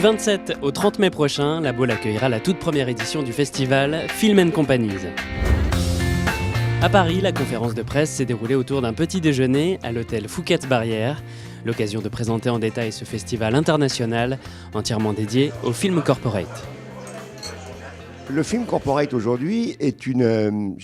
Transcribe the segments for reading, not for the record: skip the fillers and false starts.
Du 27 au 30 mai prochain, la Baule accueillera la toute première édition du festival Film & Companies. À Paris, la conférence de presse s'est déroulée autour d'un petit déjeuner à l'hôtel Fouquet's-Barrière, l'occasion de présenter en détail ce festival international entièrement dédié au film corporate. Le film corporate aujourd'hui est une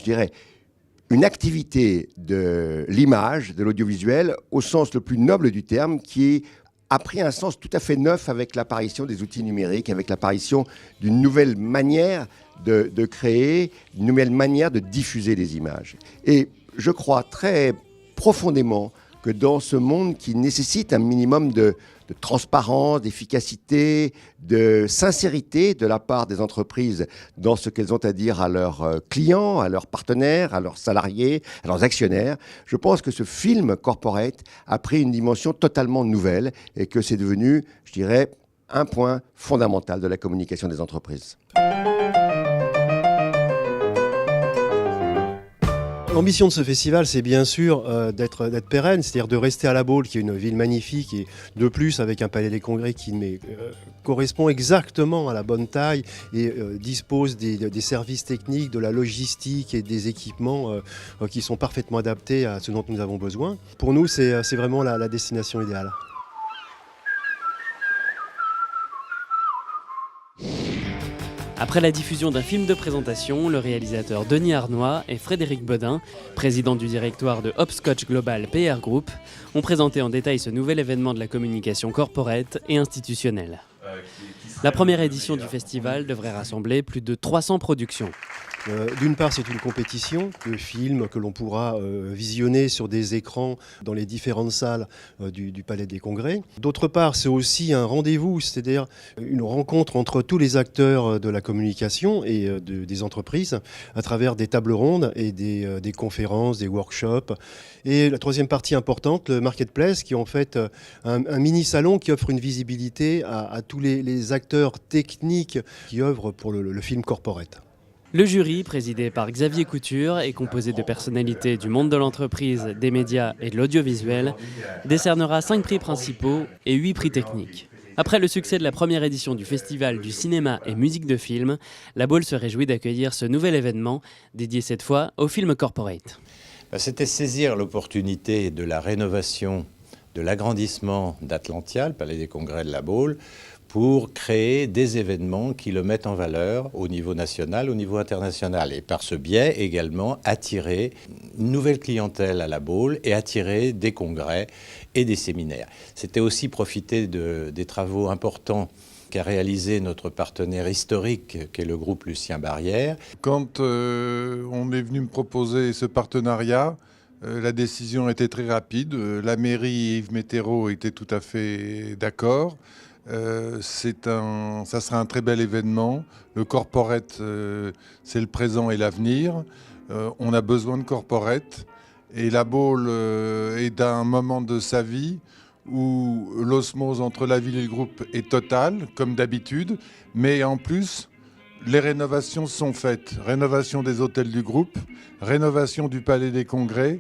activité de l'image, de l'audiovisuel, au sens le plus noble du terme, qui a pris un sens tout à fait neuf avec l'apparition des outils numériques, avec l'apparition d'une nouvelle manière de créer, une nouvelle manière de diffuser des images. Et je crois très profondément que dans ce monde qui nécessite un minimum de transparence, d'efficacité, de sincérité de la part des entreprises dans ce qu'elles ont à dire à leurs clients, à leurs partenaires, à leurs salariés, à leurs actionnaires, je pense que ce film corporate a pris une dimension totalement nouvelle et que c'est devenu, je dirais, un point fondamental de la communication des entreprises. L'ambition de ce festival, c'est bien sûr d'être pérenne, c'est-à-dire de rester à La Baule, qui est une ville magnifique, et de plus avec un palais des congrès qui correspond exactement à la bonne taille et dispose des services techniques, de la logistique et des équipements qui sont parfaitement adaptés à ce dont nous avons besoin. Pour nous, c'est vraiment la destination idéale. Après la diffusion d'un film de présentation, le réalisateur Denis Arnois et Frédéric Bodin, président du directoire de Hopscotch Global PR Group, ont présenté en détail ce nouvel événement de la communication corporate et institutionnelle. La première édition du festival devrait rassembler plus de 300 productions. D'une part, c'est une compétition de films que l'on pourra visionner sur des écrans dans les différentes salles du Palais des Congrès. D'autre part, c'est aussi un rendez-vous, c'est-à-dire une rencontre entre tous les acteurs de la communication et des entreprises à travers des tables rondes et des conférences, des workshops. Et la troisième partie importante, le marketplace, qui est en fait un mini-salon qui offre une visibilité à tous les acteurs techniques qui œuvrent pour le film corporate. Le jury, présidé par Xavier Couture, est composé de personnalités du monde de l'entreprise, des médias et de l'audiovisuel, décernera 5 prix principaux et 8 prix techniques. Après le succès de la première édition du Festival du cinéma et musique de film, la Baule se réjouit d'accueillir ce nouvel événement, dédié cette fois au film corporate. C'était saisir l'opportunité de la rénovation, de l'agrandissement d'Atlantia, le Palais des Congrès de la Baule, pour créer des événements qui le mettent en valeur au niveau national, au niveau international. Et par ce biais, également, attirer une nouvelle clientèle à la Baule et attirer des congrès et des séminaires. C'était aussi profiter des travaux importants qu'a réalisé notre partenaire historique, qui est le groupe Lucien Barrière. Quand on est venu me proposer ce partenariat, la décision était très rapide. La mairie et Yves Météreau étaient tout à fait d'accord. Ça sera un très bel événement. Le corporate, c'est le présent et l'avenir. On a besoin de corporate. Et la Baule est à un moment de sa vie où l'osmose entre la ville et le groupe est totale, comme d'habitude. Mais en plus, les rénovations sont faites. Rénovation des hôtels du groupe, rénovation du Palais des Congrès,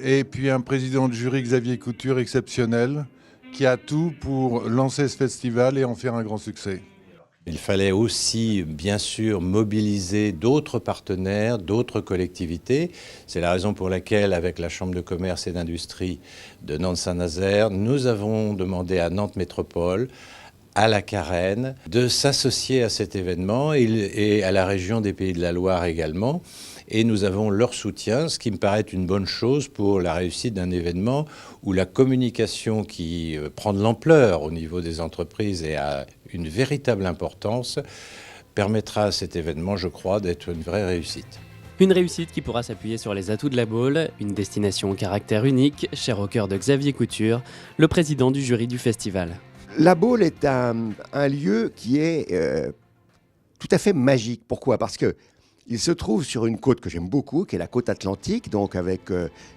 et puis un président de jury, Xavier Couture, exceptionnel, qui a tout pour lancer ce festival et en faire un grand succès. Il fallait aussi, bien sûr, mobiliser d'autres partenaires, d'autres collectivités. C'est la raison pour laquelle, avec la Chambre de commerce et d'industrie de Nantes-Saint-Nazaire, nous avons demandé à Nantes Métropole, à la Carène, de s'associer à cet événement et à la région des Pays de la Loire également. Et nous avons leur soutien, ce qui me paraît une bonne chose pour la réussite d'un événement où la communication qui prend de l'ampleur au niveau des entreprises et a une véritable importance permettra à cet événement, je crois, d'être une vraie réussite. Une réussite qui pourra s'appuyer sur les atouts de la Baule, une destination au caractère unique, chère au cœur de Xavier Couture, le président du jury du festival. La Baule est un lieu qui est tout à fait magique. Pourquoi ? Parce que il se trouve sur une côte que j'aime beaucoup, qui est la côte atlantique, donc avec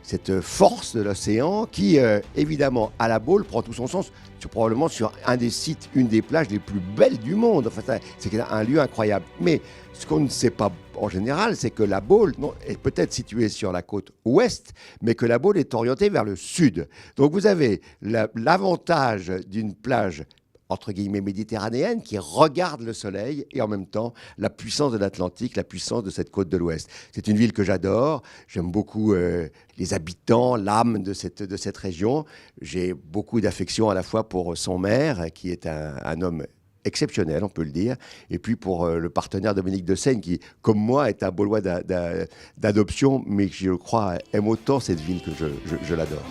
cette force de l'océan qui, évidemment, à la Baule, prend tout son sens, probablement sur un des sites, une des plages les plus belles du monde. Enfin, c'est un lieu incroyable. Mais ce qu'on ne sait pas en général, c'est que la Baule est peut-être située sur la côte ouest, mais que la Baule est orientée vers le sud. Donc vous avez l'avantage d'une plage entre guillemets méditerranéenne, qui regarde le soleil et en même temps la puissance de l'Atlantique, la puissance de cette côte de l'Ouest. C'est une ville que j'adore. J'aime beaucoup les habitants, l'âme de cette région. J'ai beaucoup d'affection à la fois pour son maire, qui est un homme exceptionnel, on peut le dire, et puis pour le partenaire Dominique de Seynes, qui, comme moi, est un Baulois d'adoption, mais qui, je crois, aime autant cette ville que je l'adore.